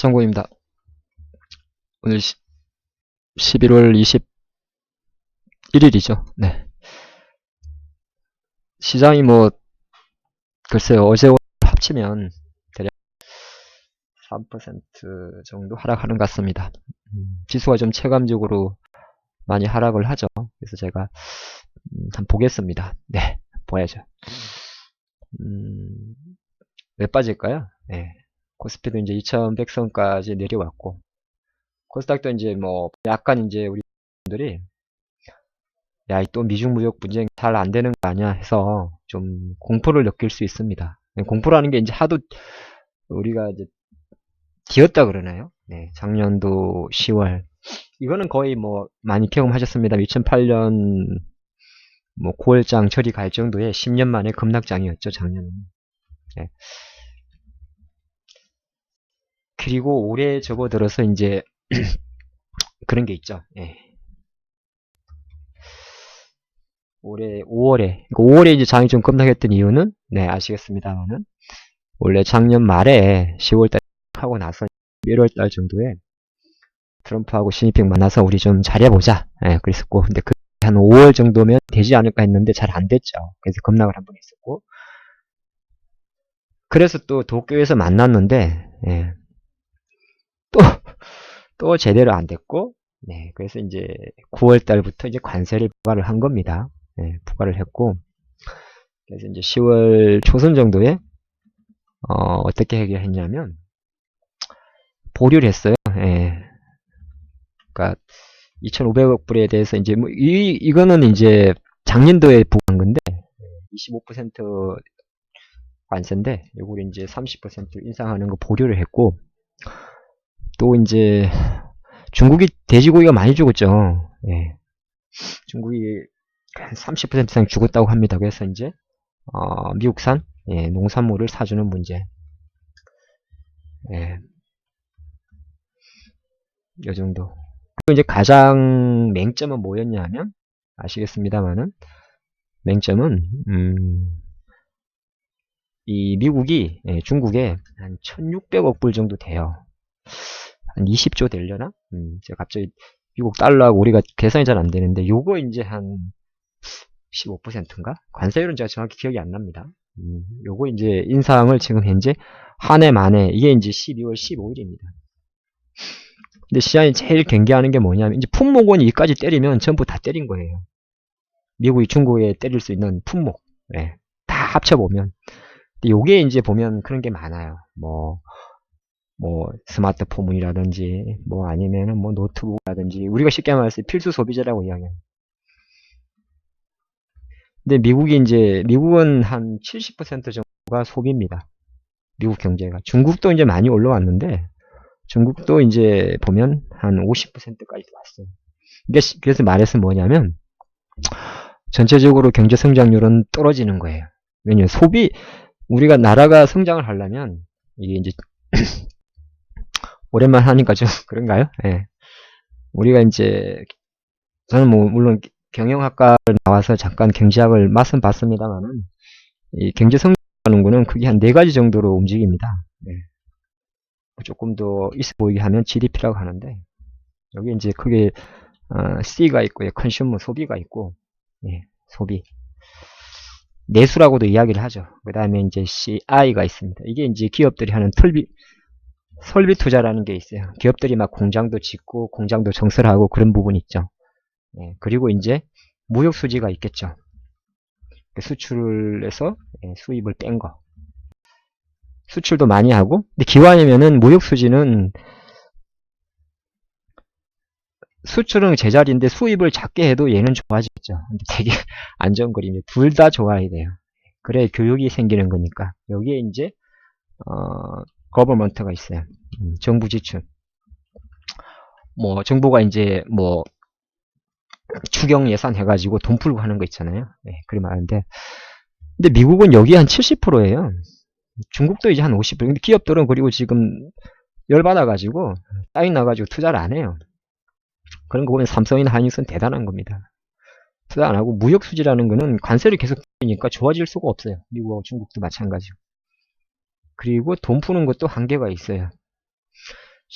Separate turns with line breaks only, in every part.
정보입니다. 오늘 11월 21일이죠. 네. 시장이 글쎄요, 어제 오늘 합치면 대략 3% 정도 하락하는 것 같습니다. 지수가 좀 체감적으로 많이 하락을 하죠. 그래서 제가 한번 보겠습니다. 네, 봐야죠. 왜 빠질까요? 네. 코스피도 이제 2100선까지 내려왔고, 코스닥도 이제 약간 이제 우리 분들이 야, 또 미중 무역 분쟁 잘 안 되는 거 아니야 해서 좀 공포를 느낄 수 있습니다. 공포라는 게 이제 하도 우리가 이제 뒤었다 그러나요? 네, 작년도 10월. 이거는 거의 많이 경험하셨습니다. 2008년 9월장 저리 갈 정도의 10년 만에 급락장이었죠, 작년은. 네. 그리고 올해 접어들어서 이제 그런 게 있죠. 네. 올해 5월에 이제 장이 좀 급락했던 이유는 네, 아시겠습니다만은 원래 작년 말에 10월달 하고 나서 1월달 정도에 트럼프하고 시진핑 만나서 우리 좀 잘해보자. 예, 그랬었고, 근데 한 5월 정도면 되지 않을까 했는데 잘 안 됐죠. 그래서 급락을 한 번 했었고, 그래서 또 도쿄에서 만났는데, 예, 또, 또 제대로 안 됐고, 네, 그래서 이제 9월 달부터 이제 관세를 부과를 한 겁니다. 예, 부과를 했고, 그래서 이제 10월 초순 정도에, 어떻게 해결했냐면, 보류를 했어요. 예. 그러니까 2,500억 불에 대해서 이제 이거는 이제 작년도에 부과한 건데 25% 관세인데 요걸 이제 30% 인상하는 거 보류를 했고 또 이제 중국이 돼지고기가 많이 죽었죠. 예. 중국이 30% 이상 죽었다고 합니다. 그래서 이제 미국산 농산물을 사주는 문제. 예. 요 정도. 그리고 이제 가장 맹점은 뭐였냐면 아시겠습니다만은 맹점은 이 미국이 중국에 한 1600억 불 정도 돼요. 한 20조 되려나? 제가 갑자기 미국 달러하고 우리가 계산이 잘 안 되는데 요거 이제 한 15%인가? 관세율은 제가 정확히 기억이 안 납니다. 요거 이제 인상을 지금 현재 한 해 만에 이게 이제 12월 15일입니다. 근데 시장이 제일 경계하는 게 뭐냐면 이제 품목은 이까지 때리면 전부 다 때린 거예요. 미국이 중국에 때릴 수 있는 품목 다 합쳐보면 근데 요게 이제 보면 그런 게 많아요. 스마트폰이라든지, 아니면은 노트북이라든지, 우리가 쉽게 말해서 필수 소비재라고 이야기해요. 근데 미국은 한 70% 정도가 소비입니다. 미국 경제가. 중국도 이제 많이 올라왔는데, 중국도 이제 보면 한 50%까지 왔어요. 그래서 말해서 뭐냐면, 전체적으로 경제 성장률은 떨어지는 거예요. 왜냐면 우리가 나라가 성장을 하려면, 이게 이제, 오랜만에 하니까 좀 그런가요? 예. 우리가 이제 저는 물론 경영학과를 나와서 잠깐 경제학을 맛은 봤습니다만은 이 경제 성장하는 거는 크게 한 4가지 정도로 움직입니다. 네. 조금 더 있어 보이게 하면 GDP라고 하는데 여기 이제 크게 C가 있고 컨슈머 소비가 있고 예, 소비 내수라고도 이야기를 하죠. 그 다음에 이제 CI가 있습니다. 이게 이제 기업들이 하는 설비 투자라는 게 있어요. 기업들이 막 공장도 짓고 공장도 정설하고 그런 부분이 있죠. 예, 그리고 이제 무역 수지가 있겠죠. 수출을 해서 수입을 뺀 거. 수출도 많이 하고 근데 기왕이면은 무역 수지는 수출은 제자리인데 수입을 작게 해도 얘는 좋아지겠죠. 근데 되게 안정거리입니다. 둘 다 좋아야 돼요. 그래 교육이 생기는 거니까. 여기에 이제 거버먼트가 있어요. 정부 지출. 정부가 이제 추경 예산 해가지고 돈 풀고 하는 거 있잖아요. 네, 그리 말하는데. 근데 미국은 여기 한 70%예요. 중국도 이제 한 50%. 근데 기업들은 그리고 지금 열받아가지고, 짜증 나가지고 투자를 안 해요. 그런 거 보면 삼성이나 하이닉스는 대단한 겁니다. 투자 안 하고 무역 수지라는 거는 관세를 계속 주니까 좋아질 수가 없어요. 미국하고 중국도 마찬가지고. 그리고 돈 푸는 것도 한계가 있어요.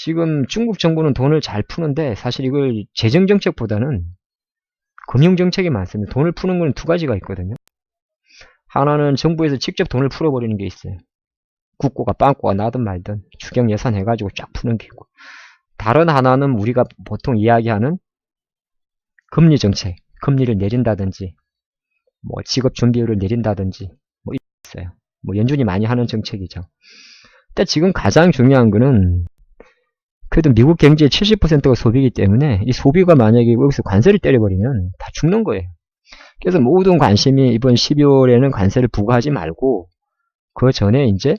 지금 중국 정부는 돈을 잘 푸는데 사실 이걸 재정정책보다는 금융정책이 많습니다. 돈을 푸는 건 두 가지가 있거든요. 하나는 정부에서 직접 돈을 풀어버리는 게 있어요. 국고가 빵꾸가 나든 말든 추경 예산 해가지고 쫙 푸는 게 있고, 다른 하나는 우리가 보통 이야기하는 금리 정책, 금리를 내린다든지 뭐 직업 준비율을 내린다든지 뭐 있어요. 뭐 연준이 많이 하는 정책이죠. 근데 지금 가장 중요한 거는 그래도 미국 경제의 70%가 소비이기 때문에 이 소비가 만약에 여기서 관세를 때려버리면 다 죽는 거예요. 그래서 모든 관심이 이번 12월에는 관세를 부과하지 말고 그 전에 이제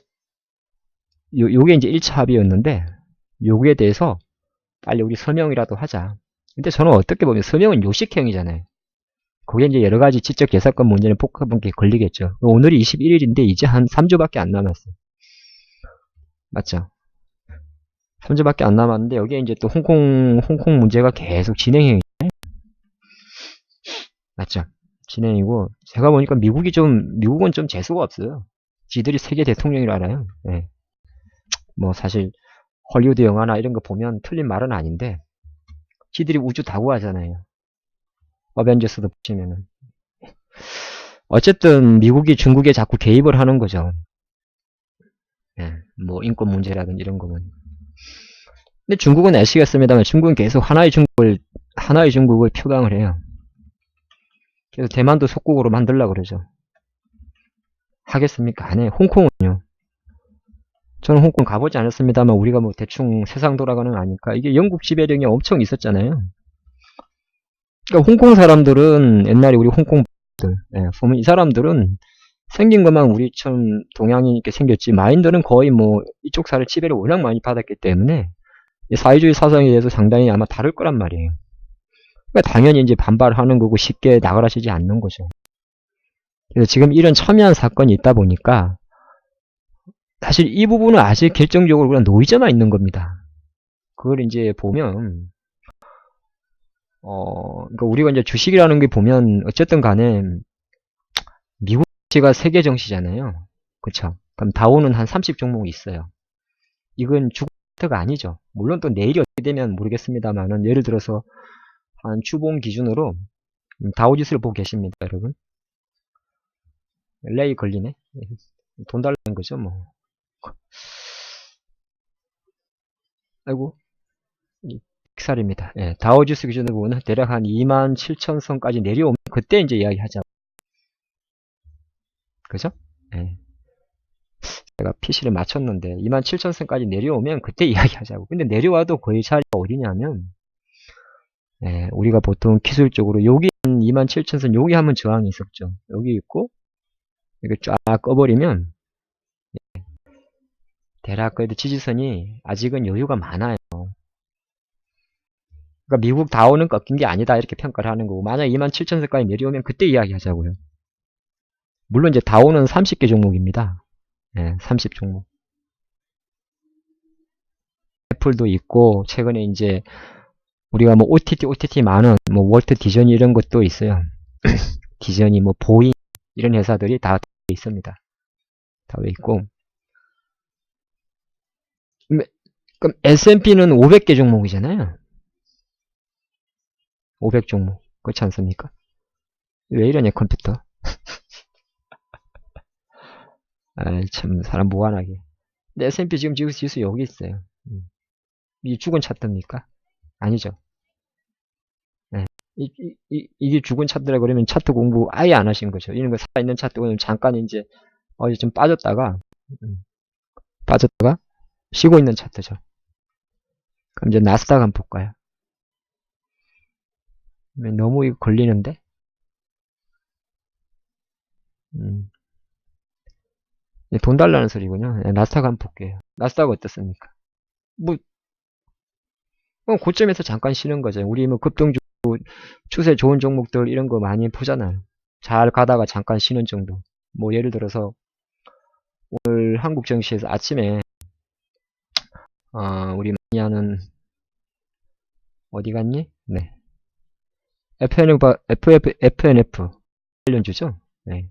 요게 이제 1차 합의였는데 요거에 대해서 빨리 우리 서명이라도 하자. 근데 저는 어떻게 보면 서명은 요식행위잖아요. 거기에 이제 여러 가지 지적 재산권 문제는 복합한 게 걸리겠죠. 오늘이 21일인데 이제 한 3주밖에 안 남았어요. 맞죠? 3주밖에 안 남았는데 여기에 이제 또 홍콩 문제가 계속 진행해. 맞죠? 진행이고, 제가 보니까 미국은 좀 재수가 없어요. 지들이 세계 대통령이라 알아요. 네. 뭐 사실 헐리우드 영화나 이런 거 보면 틀린 말은 아닌데 지들이 우주 다 구하잖아요. 어벤져스도 보시면은. 어쨌든 미국이 중국에 자꾸 개입을 하는 거죠. 예, 뭐 인권 문제라든지 이런 거는. 근데 중국은 애쓰겠습니다만 중국은 계속 하나의 중국을 표방을 해요. 그래서 대만도 속국으로 만들려고 그러죠. 하겠습니까? 안 해. 홍콩은요. 저는 홍콩 가보지 않았습니다만 우리가 뭐 대충 세상 돌아가는 아니까 이게 영국 지배력이 엄청 있었잖아요. 그러니까 홍콩 사람들은 옛날에 우리 홍콩 예, 보면 이 사람들은 생긴 것만 우리처럼 동양인이렇게 생겼지 마인드는 거의 뭐 이쪽 사회 지배를 워낙 많이 받았기 때문에 사회주의 사상에 대해서 상당히 아마 다를 거란 말이에요. 그러니까 당연히 이제 반발하는 거고 쉽게 나가라시지 않는 거죠. 그래서 지금 이런 첨예한 사건이 있다 보니까 사실 이 부분은 아직 결정적으로 그냥 노이즈만 있는 겁니다. 그걸 이제 보면 그러니까 우리가 이제 주식이라는 게 보면 어쨌든 간에 미국 증시가 세계 정시잖아요. 그쵸? 그럼 다우는 한 30종목이 있어요. 이건 주가 차트가 아니죠. 물론 또 내일이 어떻게 되면 모르겠습니다만은 예를 들어서 한 주봉 기준으로 다우지수를 보고 계십니다, 여러분. 레이 걸리네. 돈 달라는 거죠, 뭐. 아이고, 픽살입니다. 예, 다우지수 기준으로 보면 대략 한 27,000선까지 내려오면 그때 이제 이야기하자. 그죠? 예. 제가 PC를 맞췄는데 27,000선까지 내려오면 그때 이야기하자고. 근데 내려와도 거의 자리가 어디냐면 예, 우리가 보통 기술적으로 여기 27,000선 여기 하면 저항이 있었죠. 여기 있고 이렇게 쫙 꺼버리면 대략 그래도 지지선이 아직은 여유가 많아요. 그러니까 미국 다우는 꺾인 게 아니다 이렇게 평가를 하는 거고 만약 27,000선까지 내려오면 그때 이야기하자고요. 물론 이제 다우는 30개 종목입니다. 네, 30종목. 애플도 있고 최근에 이제 우리가 뭐 OTT 많은 뭐 월트 디즈니 이런 것도 있어요. 디즈니 뭐 보잉 이런 회사들이 다 있습니다. 다 있고. 그럼 S&P는 500개 종목이잖아요. 500종목. 그렇지 않습니까? 왜 이러냐 컴퓨터. 아, 참 사람 무관하게. 근데 S&P 지금 지수 여기 있어요. 이게 죽은 차트입니까? 아니죠. 네. 이게 죽은 차트라 그러면 차트 공부 아예 안 하신 거죠. 이런 거 살아있는 차트는 잠깐 이제 어디 좀 빠졌다가 쉬고 있는 차트죠. 그럼 이제 나스닥 한번 볼까요? 너무 이거 걸리는데? 돈 달라는 소리군요. 나스닥 한번 볼게요. 나스닥 어떻습니까? 뭐 고점에서 잠깐 쉬는 거죠. 우리 뭐 급등주 추세 좋은 종목들 이런 거 많이 보잖아요. 잘 가다가 잠깐 쉬는 정도. 뭐 예를 들어서 오늘 한국 증시에서 아침에 우리 많이 하는 어디 갔니? 네. FNF 관련주죠. 네.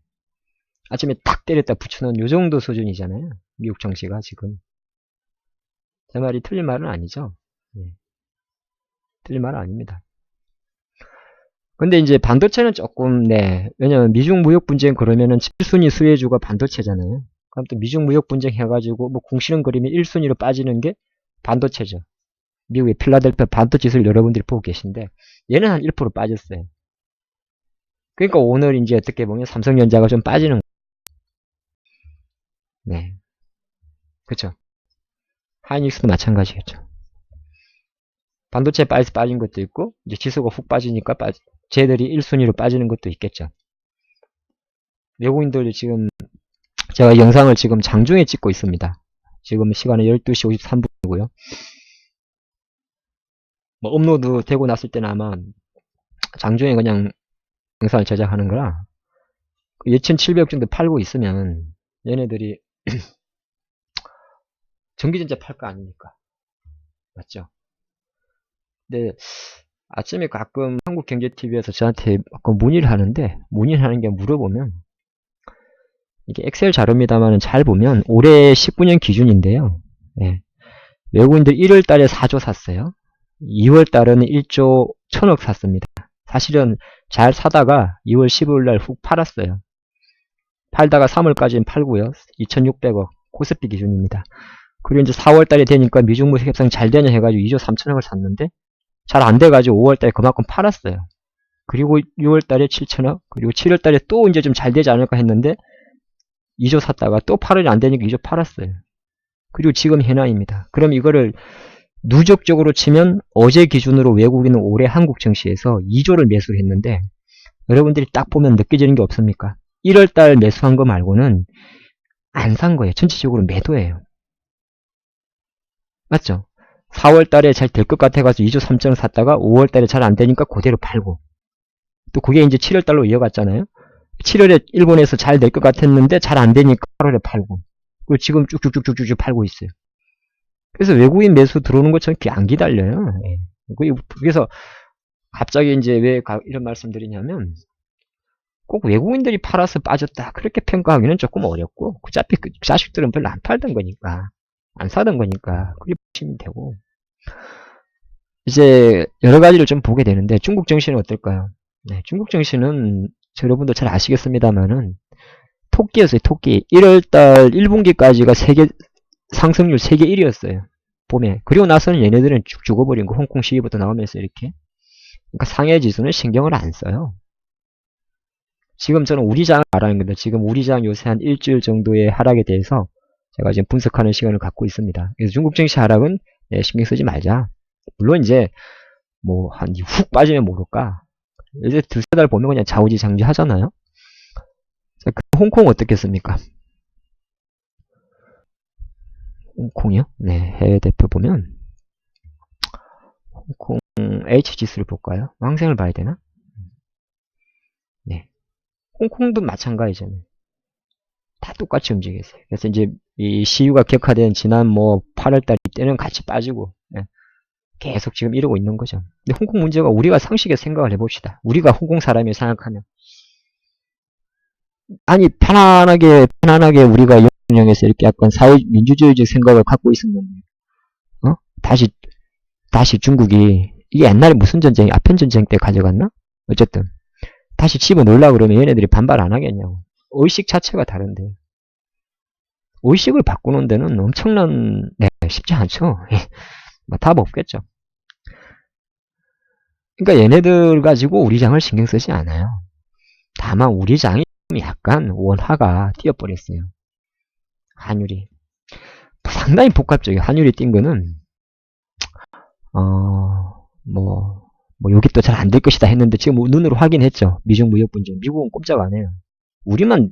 아침에 탁 때렸다 붙여놓은 요 정도 수준이잖아요. 미국 증시가 지금. 제 말이 틀린 말은 아니죠. 예, 틀린 말은 아닙니다. 근데 이제 반도체는 조금, 네. 왜냐면 미중 무역 분쟁 그러면은 7순위 수혜주가 반도체잖아요. 그럼 또 미중 무역 분쟁 해가지고 뭐 궁시렁 거리면 1순위로 빠지는 게 반도체죠. 미국의 필라델피아 반도체 지수를 여러분들이 보고 계신데, 얘는 한 1% 빠졌어요. 그러니까 오늘 이제 어떻게 보면 삼성전자가 좀 빠지는, 네. 그쵸. 하이닉스도 마찬가지겠죠. 반도체 빠진 것도 있고, 이제 지수가 훅 빠지니까 쟤들이 1순위로 빠지는 것도 있겠죠. 외국인들이 지금, 제가 영상을 지금 장중에 찍고 있습니다. 지금 시간은 12시 53분이고요. 뭐 업로드 되고 났을 때는 아마 장중에 그냥 영상을 제작하는 거라 2,700 정도 팔고 있으면 얘네들이 전기전자 팔 거 아닙니까? 맞죠? 근데 아침에 가끔 한국경제TV에서 저한테 문의를 하는데, 문의를 하는 게 물어보면, 이게 엑셀 자료입니다만 잘 보면 올해 19년 기준인데요. 예. 외국인들 1월 달에 4조 샀어요. 2월 달에는 1조 1000억 샀습니다. 사실은 잘 사다가 2월 15일 날 훅 팔았어요. 팔다가 3월까지는 팔고요. 2600억 코스피 기준입니다. 그리고 이제 4월 달에 되니까 미중무역 협상이 잘 되냐 해가지고 2조 3천억을 샀는데 잘 안 돼가지고 5월 달에 그만큼 팔았어요. 그리고 6월 달에 7천억, 그리고 7월 달에 또 이제 좀 잘 되지 않을까 했는데 2조 샀다가 또 8월이 안 되니까 2조 팔았어요. 그리고 지금 현황입니다. 그럼 이거를 누적적으로 치면 어제 기준으로 외국인은 올해 한국 증시에서 2조를 매수를 했는데 여러분들이 딱 보면 느껴지는 게 없습니까? 1월달 매수한 거 말고는 안 산 거예요. 전체적으로 매도예요. 맞죠? 4월달에 잘 될 것 같아가지고 2조 3천을 샀다가 5월달에 잘 안 되니까 그대로 팔고 또 그게 이제 7월달로 이어갔잖아요. 7월에 일본에서 잘 될 것 같았는데 잘 안 되니까 8월에 팔고 그리고 지금 쭉쭉쭉쭉쭉 팔고 있어요. 그래서 외국인 매수 들어오는 것처럼 안 기다려요. 예. 그래서 갑자기 이제 왜 이런 말씀 드리냐면 꼭 외국인들이 팔아서 빠졌다 그렇게 평가하기는 조금 어렵고 어차피 그 자식들은 별로 안 팔던 거니까 안 사던 거니까 그게 보시면 되고 이제 여러 가지를 좀 보게 되는데 중국 증시는 어떨까요? 네, 중국 증시는 여러분도 잘 아시겠습니다만은 토끼였어요. 토끼 1월달 1분기까지가 세계 상승률 세계 1위였어요. 봄에. 그리고 나서는 얘네들은 쭉 죽어버린 거. 홍콩 시위부터 나오면서 이렇게. 그러니까 상해 지수는 신경을 안 써요. 지금 저는 우리 장을 말하는 건데 지금 우리 장 요새 한 일주일 정도의 하락에 대해서 제가 지금 분석하는 시간을 갖고 있습니다. 그래서 중국 증시 하락은 신경 쓰지 말자. 물론 이제 뭐 한 훅 빠지면 모를까. 이제 두세 달 보면 그냥 좌우지장지 하잖아요. 자, 홍콩 어떻겠습니까? 홍콩이요? 네, 해외 대표 보면 홍콩 H지수를 볼까요? 황생을 봐야 되나? 네, 홍콩도 마찬가지잖아요. 다 똑같이 움직였어요. 그래서 이제 이 시유가 격화된 지난 뭐 8월달 때는 같이 빠지고 계속 지금 이러고 있는 거죠. 근데 홍콩 문제가 우리가 상식에 생각을 해봅시다. 우리가 홍콩 사람이 생각하면 아니 편안하게 우리가 영에서 이렇게 약간 사회 민주주의적 생각을 갖고 있었는데 다시 중국이 이게 옛날에 무슨 전쟁이 아편 전쟁 때 가져갔나? 어쨌든 다시 집어넣으려고 그러면 얘네들이 반발 안 하겠냐고. 의식 자체가 다른데 의식을 바꾸는 데는 엄청난 쉽지 않죠. 뭐 답 없겠죠. 그러니까 얘네들 가지고 우리 장을 신경 쓰지 않아요. 다만 우리 장이 약간 원화가 뛰어버렸어요. 환율이 상당히 복합적이에요. 환율이 뛴 거는 뭐 여기 또 잘 안 될 것이다 했는데 지금 눈으로 확인했죠. 미중 무역 분쟁. 미국은 꼼짝 안 해요. 우리만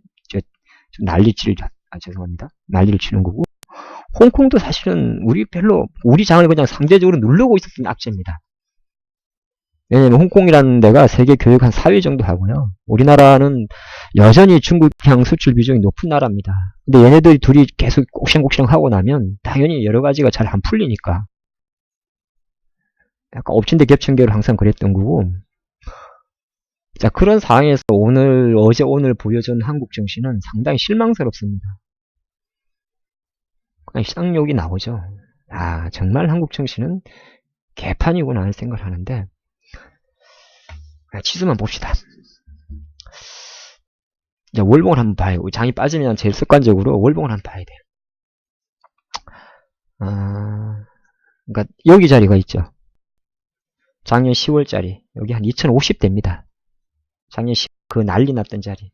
죄송합니다. 난리를 치는 거고 홍콩도 사실은 우리 장을 그냥 상대적으로 누르고 있었던 악재입니다. 왜냐면 홍콩이라는 데가 세계 교육 한 4위 정도 하고요. 우리나라는 여전히 중국향 수출 비중이 높은 나라입니다. 근데 얘네들이 둘이 계속 옥쉥옥쉥 하고 나면 당연히 여러 가지가 잘 안 풀리니까 약간 엎친 데 겹친 게로 항상 그랬던 거고 자 그런 상황에서 어제 오늘 보여준 한국 증시는 상당히 실망스럽습니다. 그냥 쌍욕이 나오죠. 아, 정말 한국 증시는 개판이구나 하는 생각을 하는데, 지수만 봅시다. 이제 월봉을 한번 봐요. 장이 빠지면 제일 습관적으로 월봉을 한번 봐야 돼요. 아, 그러니까 여기 자리가 있죠. 작년 10월짜리. 여기 한 2050대입니다. 작년 10, 그 난리 났던 자리.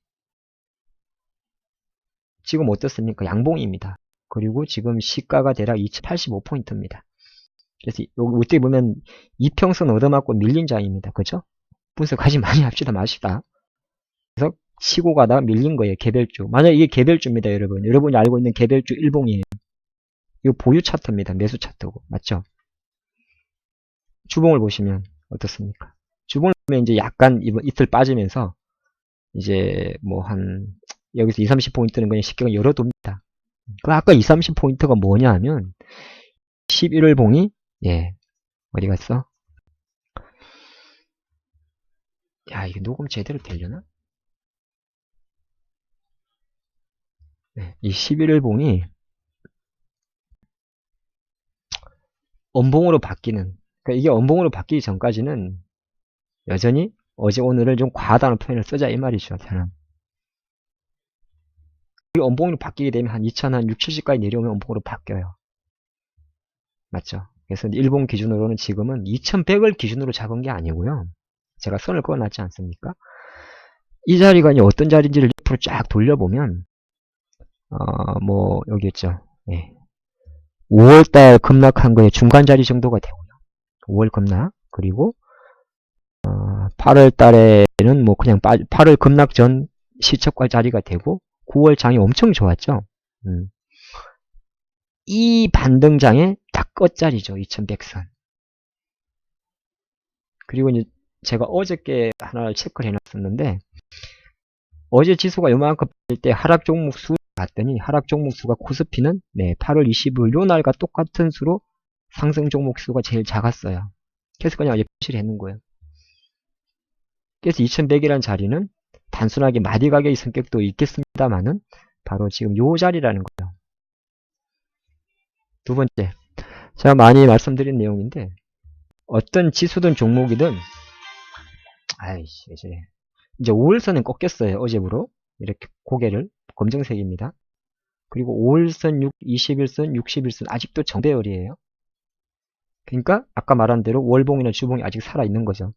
지금 어떻습니까? 양봉입니다. 그리고 지금 시가가 대략 2085포인트입니다. 그래서 이때 보면 이평선 얻어맞고 밀린 장입니다. 그죠? 분석하지 많이 합시다. 마시다. 그래서 치고 가다가 밀린 거예요. 개별주. 만약 이게 개별주입니다. 여러분. 여러분이 알고 있는 개별주 일봉이에요. 이거 보유 차트입니다. 매수 차트고. 맞죠? 주봉을 보시면 어떻습니까? 주봉을 보면 이제 약간 이틀 빠지면서 이제 뭐 한 여기서 2, 30포인트는 그냥 쉽게 열어둡니다. 그 아까 2, 30포인트가 뭐냐 하면 11월 봉이 예 어디 갔어? 야 이게 녹음 제대로 되려나? 네, 이 11월 봉이 엄봉으로 바뀌는 그러니까 이게 엄봉으로 바뀌기 전까지는 여전히 어제 오늘을 좀 과하다는 표현을 쓰자 이 말이죠. 저는 이 엄봉으로 바뀌게 되면 한 2006, 70까지 내려오면 엄봉으로 바뀌어요. 맞죠? 그래서 일본 기준으로는 지금은 2100을 기준으로 잡은 게 아니고요. 제가 선을 그어놨지 않습니까? 이 자리가 이제 어떤 자리인지를 옆으로 쫙 돌려보면 뭐 여기 있죠. 예. 5월달 급락한 거의 중간 자리 정도가 되고요. 5월 급락 그리고 8월 달에는 뭐 그냥 8월 급락 전 시초가 자리가 되고 9월 장이 엄청 좋았죠. 이 반등장의 딱 끝자리죠. 2100선. 그리고 이제 제가 어저께 하나를 체크를 해놨었는데 어제 지수가 요만큼 빠질 때 하락 종목 수 봤더니 하락 종목 수가 코스피는 네, 8월 20일 요 날과 똑같은 수로 상승 종목 수가 제일 작았어요. 그래서 그냥 이제 표시를 했는 거예요. 그래서 2100이라는 자리는 단순하게 마디 가격의 성격도 있겠습니다만은 바로 지금 요 자리라는 거예요. 두 번째, 제가 많이 말씀드린 내용인데 어떤 지수든 종목이든 아이씨 이제 5일선은 꺾였어요. 어제부로 이렇게 고개를 검정색입니다. 그리고 5일선, 21선, 60일선 아직도 정배열이에요. 그러니까 아까 말한 대로 월봉이나 주봉이 아직 살아있는 거죠.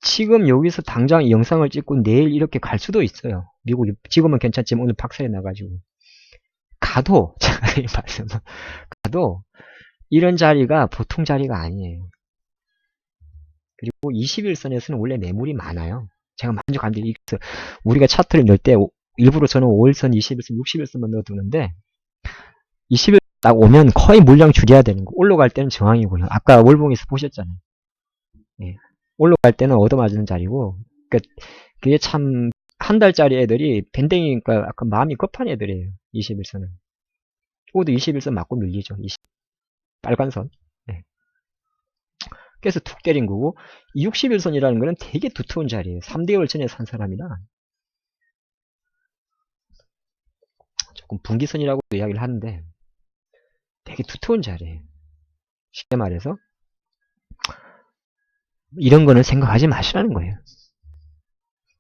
지금 여기서 당장 이 영상을 찍고 내일 이렇게 갈 수도 있어요. 미국 지금은 괜찮지만 오늘 박살이 나가지고 가도 제가 이 말씀은 가도 이런 자리가 보통 자리가 아니에요. 그리고 21선에서는 원래 매물이 많아요. 제가 만족합니다. 우리가 차트를 넣을 때 일부러 저는 5일선, 21선, 60일선만 넣어두는데 20일 딱 오면 거의 물량 줄여야 되는 거. 올라갈 때는 저항이고요. 아까 월봉에서 보셨잖아요. 예. 올라갈 때는 얻어맞는 자리고 그러니까 그게 참 한 달짜리 애들이 밴댕이니까 약간 마음이 급한 애들이에요. 21선은. 적어도 21선 맞고 밀리죠. 20. 빨간 선. 예. 그래서 툭 때린 거고 61선이라는 거는 되게 두터운 자리예요. 3개월 전에 산 사람이라 조금 분기선이라고 이야기를 하는데 되게 두터운 자리예요. 쉽게 말해서 이런 거는 생각하지 마시라는 거예요.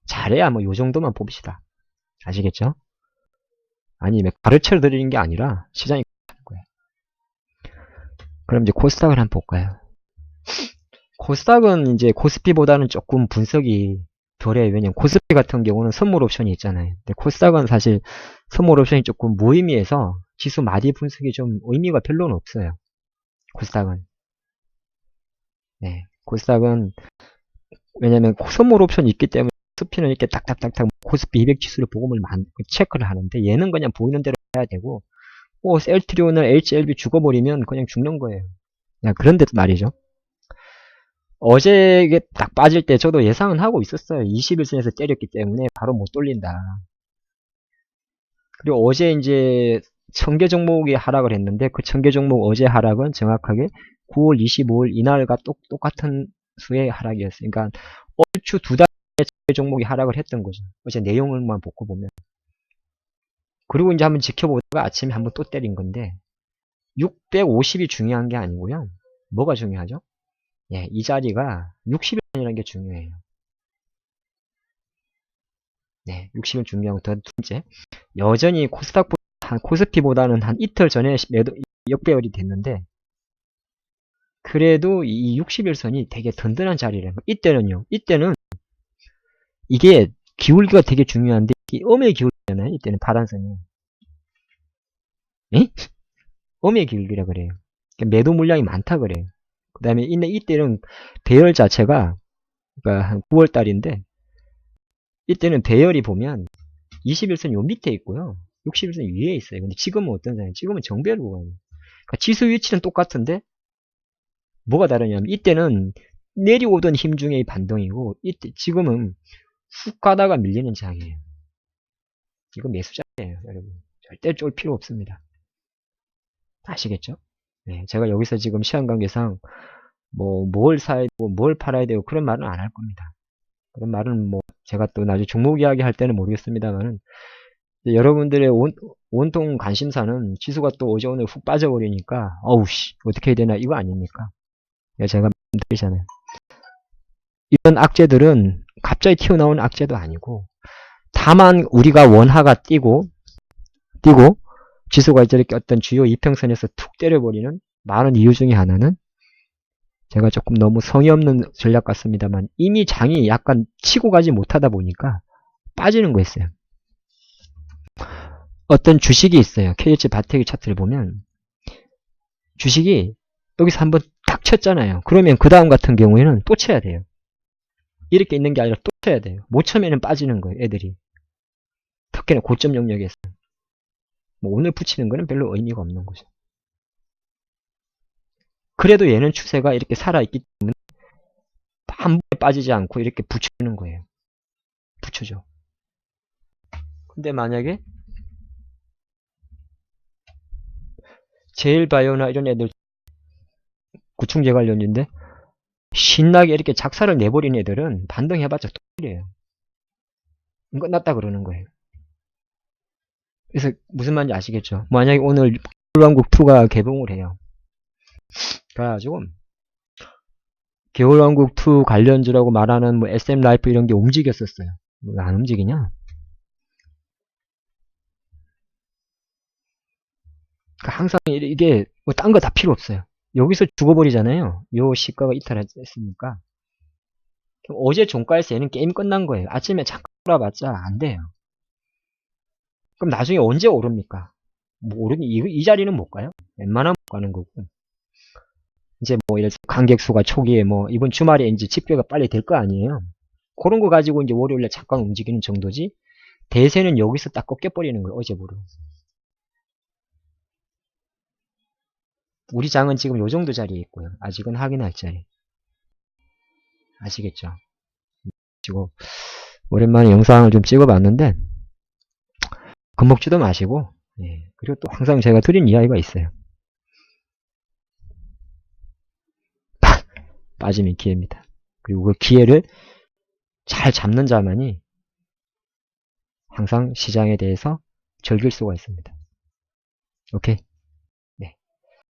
잘해야 뭐 요 정도만 봅시다. 아시겠죠? 아니 가르쳐 드리는 게 아니라 시장이 하는 거예요. 그럼 이제 코스닥을 한번 볼까요? 코스닥은 이제 코스피보다는 조금 분석이 덜해요. 왜냐면 코스피 같은 경우는 선물 옵션이 있잖아요. 근데 코스닥은 사실 선물 옵션이 조금 무의미해서 지수 마디 분석이 좀 의미가 별로는 없어요. 코스닥은. 네. 코스닥은 왜냐면 선물 옵션이 있기 때문에 코스피는 이렇게 딱딱딱딱 코스피 200 지수를 보고 체크를 하는데 얘는 그냥 보이는 대로 해야 되고 셀트리온을 HLB 죽어버리면 그냥 죽는 거예요. 그런데도 말이죠. 어제 이게 딱 빠질 때 저도 예상은 하고 있었어요. 21선에서 때렸기 때문에 바로 못 돌린다. 그리고 어제 이제 1000개 종목이 하락을 했는데 그 1000개 종목 어제 하락은 정확하게 9월 25일 이날과 똑같은 수의 하락이었어요. 그러니까 얼추 두 달에 1000개 종목이 하락을 했던 거죠. 어제 내용을만 보고 보면. 그리고 이제 한번 지켜보다가 아침에 한번 또 때린 건데 650이 중요한 게 아니고요. 뭐가 중요하죠? 예, 이 자리가 60일선이라는 게 중요해요. 네, 60일 중요하고 더 둘째, 여전히 코스피보다는 한 이틀 전에 매도 역배열이 됐는데 그래도 이 60일선이 되게 든든한 자리래요. 이때는 이게 기울기가 되게 중요한데 이 음의 기울기잖아요. 이때는 파란선이. 에? 음의 기울기라 그래요. 그러니까 매도 물량이 많다 그래요. 그 다음에 이때는 배열 자체가 그러니까 한 9월 달인데 이때는 배열이 보면 21선 요 밑에 있고요. 61선 위에 있어요. 근데 지금은 어떤 상황이에요? 지금은 정배열 구간이에요. 그러니까 지수 위치는 똑같은데 뭐가 다르냐면 이때는 내려오던 힘 중의 반동이고 지금은 훅 가다가 밀리는 장이에요. 이거 매수자예요, 여러분. 절대 쫄 필요 없습니다. 아시겠죠? 네, 제가 여기서 지금 시간 관계상 뭘 사야 되고 뭘 팔아야 되고 그런 말은 안 할 겁니다. 그런 말은 제가 또 나중에 종목 이야기 할 때는 모르겠습니다만은 여러분들의 온통 관심사는 지수가 또 어제 오늘 훅 빠져버리니까 어우씨 어떻게 해야 되나 이거 아닙니까? 제가 말씀드리잖아요. 이런 악재들은 갑자기 튀어나온 악재도 아니고 다만 우리가 원화가 뛰고 지수가 이렇게 어떤 주요 이평선에서 툭 때려버리는 많은 이유 중에 하나는 제가 조금 너무 성의 없는 전략 같습니다만 이미 장이 약간 치고 가지 못하다 보니까 빠지는 거였어요. 어떤 주식이 있어요. KH 바테기 차트를 보면 주식이 여기서 한번 탁 쳤잖아요. 그러면 그 다음 같은 경우에는 또 쳐야 돼요. 이렇게 있는 게 아니라 또 쳐야 돼요. 못 쳐면은 빠지는 거예요. 애들이. 특히나 고점 영역에서. 오늘 붙이는 거는 별로 의미가 없는 거죠. 그래도 얘는 추세가 이렇게 살아있기 때문에 한 번에 빠지지 않고 이렇게 붙여주는 거예요. 붙여줘. 근데 만약에 제일바이오나 이런 애들 구충제 관련인데 신나게 이렇게 작사를 내버린 애들은 반등해봤자 똥이에요. 끝났다 그러는 거예요. 그래서 무슨 말인지 아시겠죠? 만약에 오늘 겨울왕국2가 개봉을 해요. 그래가지고 겨울왕국2 관련주라고 말하는 SM라이프 이런 게 움직였었어요. 왜 안 움직이냐? 그러니까 항상 이게 딴 거 다 필요 없어요. 여기서 죽어버리잖아요. 요 시가가 이탈했으니까. 어제 종가에서 얘는 게임 끝난 거예요. 아침에 잠깐 돌아봤자 안 돼요. 그럼 나중에 언제 오릅니까? 오르니 이 자리는 못 가요. 웬만하면 못 가는 거고. 이제 예를 들어 관객 수가 초기에 이번 주말에 이제 집계가 빨리 될 거 아니에요. 그런 거 가지고 이제 월요일에 잠깐 움직이는 정도지. 대세는 여기서 딱 꺾여버리는 거예요. 어제부로. 우리 장은 지금 요 정도 자리에 있고요. 아직은 확인할 자리. 아시겠죠? 그리고 오랜만에 영상을 좀 찍어봤는데 겁먹지도 마시고 그리고 또 항상 제가 드린 이야기가 있어요. 빠지면 기회입니다. 그리고 그 기회를 잘 잡는 자만이 항상 시장에 대해서 즐길 수가 있습니다. 오케이.